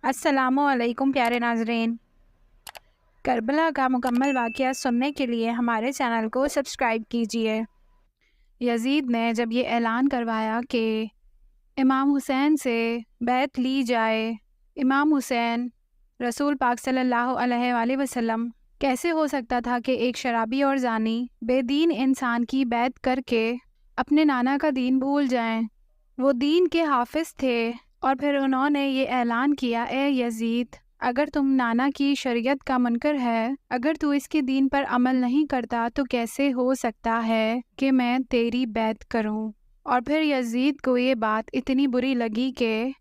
السلام علیکم پیارے ناظرین، کربلا کا مکمل واقعہ سننے کے لیے ہمارے چینل کو سبسکرائب کیجیے۔ یزید نے جب یہ اعلان کروایا کہ امام حسین سے بیعت لی جائے، امام حسین رسول پاک صلی اللہ علیہ وآلہ وسلم کیسے ہو سکتا تھا کہ ایک شرابی اور زانی بے دین انسان کی بیعت کر کے اپنے نانا کا دین بھول جائیں؟ وہ دین کے حافظ تھے اور پھر انہوں نے یہ اعلان کیا، اے یزید، اگر تم نانا کی شریعت کا منکر ہے، اگر تو اس کے دین پر عمل نہیں کرتا تو کیسے ہو سکتا ہے کہ میں تیری بیعت کروں؟ اور پھر یزید کو یہ بات اتنی بری لگی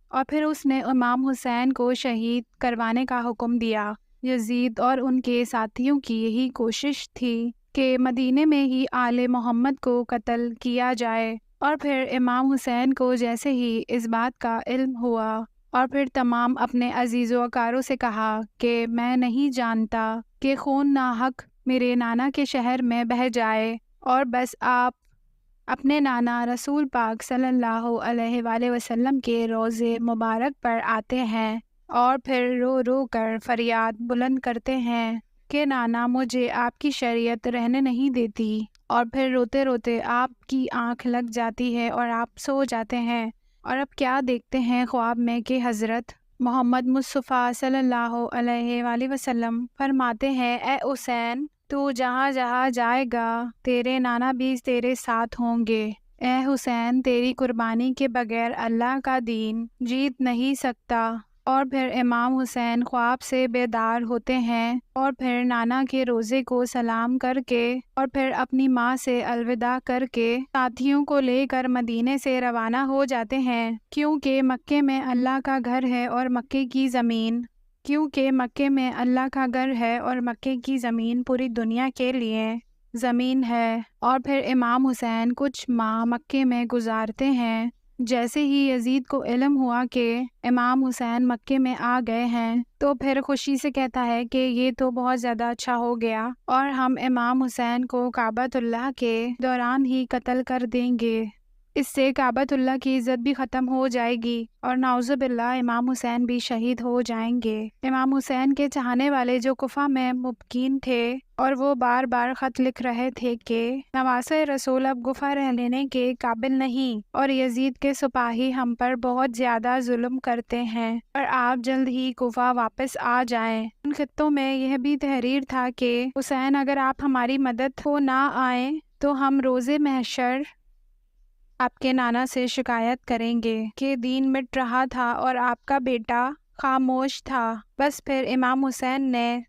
اور پھر اس نے امام حسین کو شہید کروانے کا حکم دیا۔ یزید اور ان کے ساتھیوں کی یہی کوشش تھی کہ مدینے میں ہی آل محمد کو قتل کیا جائے، اور پھر امام حسین کو جیسے ہی اس بات کا علم ہوا اور پھر تمام اپنے عزیز و اقاروں سے کہا کہ میں نہیں جانتا کہ خون ناحق میرے نانا کے شہر میں بہہ جائے، اور بس آپ اپنے نانا رسول پاک صلی اللہ علیہ وآلہ وسلم کے روضے مبارک پر آتے ہیں اور پھر رو رو کر فریاد بلند کرتے ہیں کہ نانا مجھے آپ کی شریعت رہنے نہیں دیتی، اور پھر روتے روتے آپ کی آنکھ لگ جاتی ہے اور آپ سو جاتے ہیں، اور اب کیا دیکھتے ہیں خواب میں کہ حضرت محمد مصطفیٰ صلی اللہ علیہ وآلہ وسلم فرماتے ہیں، اے حسین، تو جہاں جہاں جائے گا تیرے نانا بھی تیرے ساتھ ہوں گے۔ اے حسین، تیری قربانی کے بغیر اللہ کا دین جیت نہیں سکتا۔ اور پھر امام حسین خواب سے بیدار ہوتے ہیں اور پھر نانا کے روزے کو سلام کر کے اور پھر اپنی ماں سے الوداع کر کے ساتھیوں کو لے کر مدینے سے روانہ ہو جاتے ہیں، کیونکہ مکے میں اللہ کا گھر ہے اور مکے کی زمین پوری دنیا کے لیے زمین ہے۔ اور پھر امام حسین کچھ ماہ مکے میں گزارتے ہیں۔ جیسے ہی یزید کو علم ہوا کہ امام حسین مکے میں آ گئے ہیں تو پھر خوشی سے کہتا ہے کہ یہ تو بہت زیادہ اچھا ہو گیا، اور ہم امام حسین کو کعبۃ اللہ کے دوران ہی قتل کر دیں گے، اس سے کعبۃ اللہ کی عزت بھی ختم ہو جائے گی اور نعوذ باللہ امام حسین بھی شہید ہو جائیں گے۔ امام حسین کے چاہنے والے جو کوفہ میں مقیم تھے اور وہ بار بار خط لکھ رہے تھے کہ نواسۂ رسول اب کوفہ رہ لینے کے قابل نہیں اور یزید کے سپاہی ہم پر بہت زیادہ ظلم کرتے ہیں اور آپ جلد ہی کوفہ واپس آ جائیں۔ ان خطوں میں یہ بھی تحریر تھا کہ حسین، اگر آپ ہماری مدد کو نہ آئیں تو ہم روز محشر آپ کے نانا سے شکایت کریں گے کہ دین مٹ رہا تھا اور آپ کا بیٹا خاموش تھا۔ بس پھر امام حسین نے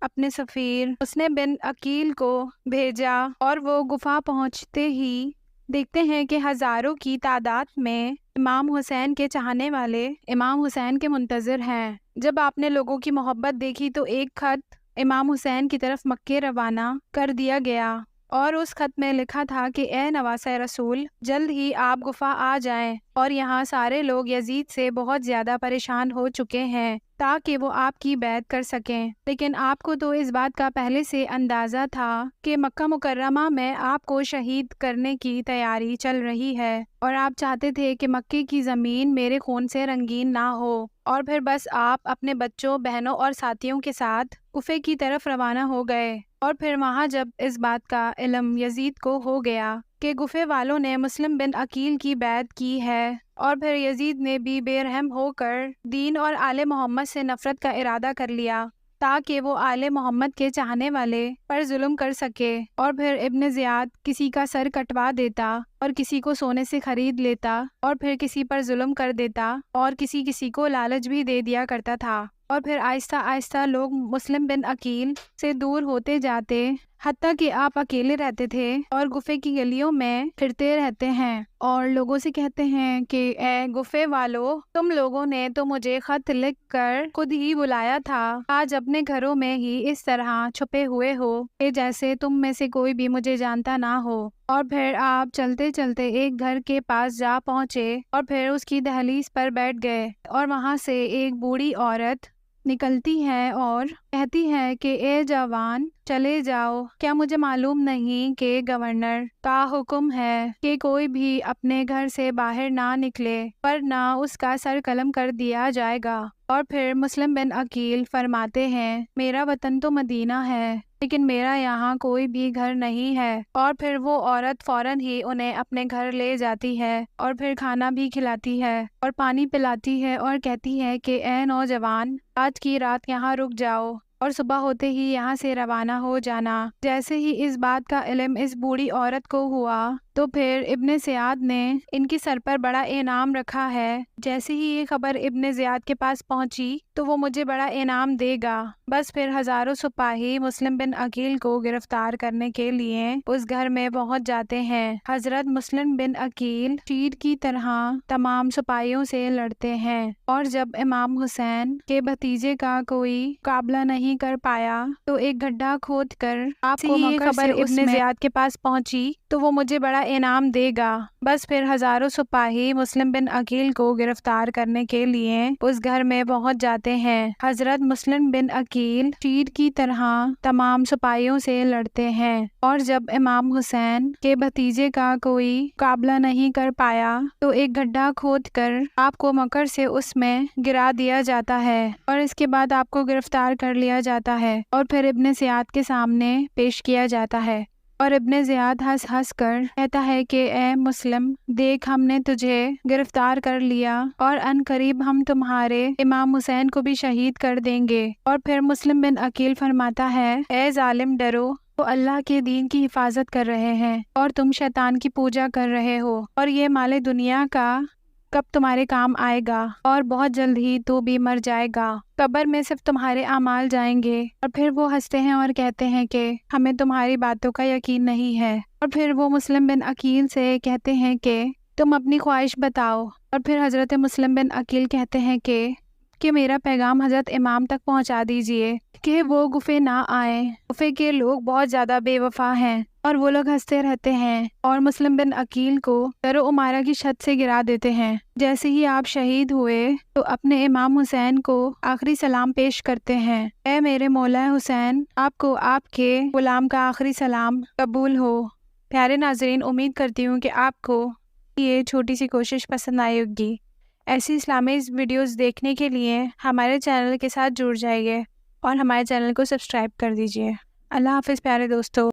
اپنے سفیر حسن بن عقیل کو بھیجا اور وہ گفا پہنچتے ہی دیکھتے ہیں کہ ہزاروں کی تعداد میں امام حسین کے چاہنے والے امام حسین کے منتظر ہیں۔ جب آپ نے لوگوں کی محبت دیکھی تو ایک خط امام حسین کی طرف مکے روانہ کر دیا گیا اور اس خط میں لکھا تھا کہ اے نواسۂ رسول، جلد ہی آپ گفا آ جائیں، اور یہاں سارے لوگ یزید سے بہت زیادہ پریشان ہو چکے ہیں تاکہ وہ آپ کی بیعت کر سکیں، لیکن آپ کو تو اس بات کا پہلے سے اندازہ تھا کہ مکہ مکرمہ میں آپ کو شہید کرنے کی تیاری چل رہی ہے، اور آپ چاہتے تھے کہ مکے کی زمین میرے خون سے رنگین نہ ہو، اور پھر بس آپ اپنے بچوں، بہنوں اور ساتھیوں کے ساتھ کوفے کی طرف روانہ ہو گئے۔ اور پھر وہاں جب اس بات کا علم یزید کو ہو گیا کہ کوفے والوں نے مسلم بن عقیل کی بیعت کی ہے، اور پھر یزید نے بھی بے رحم ہو کر دین اور آل محمد سے نفرت کا ارادہ کر لیا تاکہ وہ آل محمد کے چاہنے والے پر ظلم کر سکے، اور پھر ابن زیاد کسی کا سر کٹوا دیتا اور کسی کو سونے سے خرید لیتا اور پھر کسی پر ظلم کر دیتا اور کسی کو لالچ بھی دے دیا کرتا تھا، اور پھر آہستہ آہستہ لوگ مسلم بن عقیل سے دور ہوتے جاتے حتیٰ کہ آپ اکیلے رہتے تھے اور گفے کی گلیوں میں پھرتے رہتے ہیں اور لوگوں سے کہتے ہیں کہ اے گفے والو، تم لوگوں نے تو مجھے خط لکھ کر خود ہی بلایا تھا، آج اپنے گھروں میں ہی اس طرح چھپے ہوئے ہو کہ جیسے تم میں سے کوئی بھی مجھے جانتا نہ ہو۔ اور پھر آپ چلتے چلتے ایک گھر کے پاس جا پہنچے اور پھر اس کی دہلیز پر بیٹھ گئے، اور وہاں سے ایک بوڑھی عورت نکلتی ہے اور کہتی ہے کہ اے جوان، چلے جاؤ، کیا مجھے معلوم نہیں کہ گورنر کا حکم ہے کہ کوئی بھی اپنے گھر سے باہر نہ نکلے ورنہ اس کا سر قلم کر دیا جائے گا۔ اور پھر مسلم بن عقیل فرماتے ہیں میرا وطن تو مدینہ ہے لیکن میرا یہاں کوئی بھی گھر نہیں ہے۔ اور پھر وہ عورت فوراً ہی انہیں اپنے گھر لے جاتی ہے اور پھر کھانا بھی کھلاتی ہے اور پانی پلاتی ہے اور کہتی ہے کہ اے نوجوان، آج کی رات یہاں رک جاؤ اور صبح ہوتے ہی یہاں سے روانہ ہو جانا۔ جیسے ہی اس بات کا علم اس بوڑھی عورت کو ہوا تو پھر ابن زیاد نے ان کی سر پر بڑا انعام رکھا ہے، جیسے ہی یہ خبر ابن زیاد کے پاس پہنچی تو وہ مجھے بڑا انعام دے گا۔ بس پھر ہزاروں سپاہی مسلم بن عقیل کو گرفتار کرنے کے لیے اس گھر میں پہنچ جاتے ہیں۔ حضرت مسلم بن عقیل شیر کی طرح تمام سپاہیوں سے لڑتے ہیں، اور جب امام حسین کے بھتیجے کا کوئی مقابلہ نہیں کر پایا تو ایک گڈھا کھود کر آپ کو یہ خبر ابن زیاد کے پاس پہنچی تو وہ مجھے بڑا انعام دے گا۔ بس پھر ہزاروں سپاہی مسلم بن عقیل کو گرفتار کرنے کے لیے اس گھر میں پہنچ جاتے ہیں۔ حضرت مسلم بن عقیل شیر کی طرح تمام سپاہیوں سے لڑتے ہیں، اور جب امام حسین کے بھتیجے کا کوئی مقابلہ نہیں کر پایا تو ایک گڈھا کھود کر آپ کو مکر سے اس میں گرا دیا جاتا ہے، اور اس کے بعد آپ کو گرفتار کر لیا جاتا ہے اور پھر ابن زیاد کے سامنے پیش کیا جاتا ہے۔ اور ابن زیاد ہنس ہنس کر کہتا ہے کہ اے مسلم، دیکھ ہم نے تجھے گرفتار کر لیا اور ان قریب ہم تمہارے امام حسین کو بھی شہید کر دیں گے۔ اور پھر مسلم بن عقیل فرماتا ہے اے ظالم، ڈرو، وہ اللہ کے دین کی حفاظت کر رہے ہیں اور تم شیطان کی پوجا کر رہے ہو، اور یہ مال دنیا کا کب تمہارے کام آئے گا، اور بہت جلد ہی تو بھی مر جائے گا، قبر میں صرف تمہارے اعمال جائیں گے۔ اور پھر وہ ہنستے ہیں اور کہتے ہیں کہ ہمیں تمہاری باتوں کا یقین نہیں ہے۔ اور پھر وہ مسلم بن عقیل سے کہتے ہیں کہ تم اپنی خواہش بتاؤ۔ اور پھر حضرت مسلم بن عقیل کہتے ہیں کہ میرا پیغام حضرت امام تک پہنچا دیجئے کہ وہ گفے نہ آئیں، گفے کے لوگ بہت زیادہ بے وفا ہیں۔ اور وہ لوگ ہنستے رہتے ہیں اور مسلم بن عقیل کو در و عمارہ کی چھت سے گرا دیتے ہیں۔ جیسے ہی آپ شہید ہوئے تو اپنے امام حسین کو آخری سلام پیش کرتے ہیں، اے میرے مولا حسین، آپ کو آپ کے غلام کا آخری سلام قبول ہو۔ پیارے ناظرین، امید کرتی ہوں کہ آپ کو یہ چھوٹی سی کوشش پسند آئی ہوگی۔ ایسی اسلامی ویڈیوز دیکھنے کے لیے ہمارے چینل کے ساتھ جڑ جائیے اور ہمارے چینل کو سبسکرائب کر دیجیے۔ اللہ حافظ پیارے دوستو۔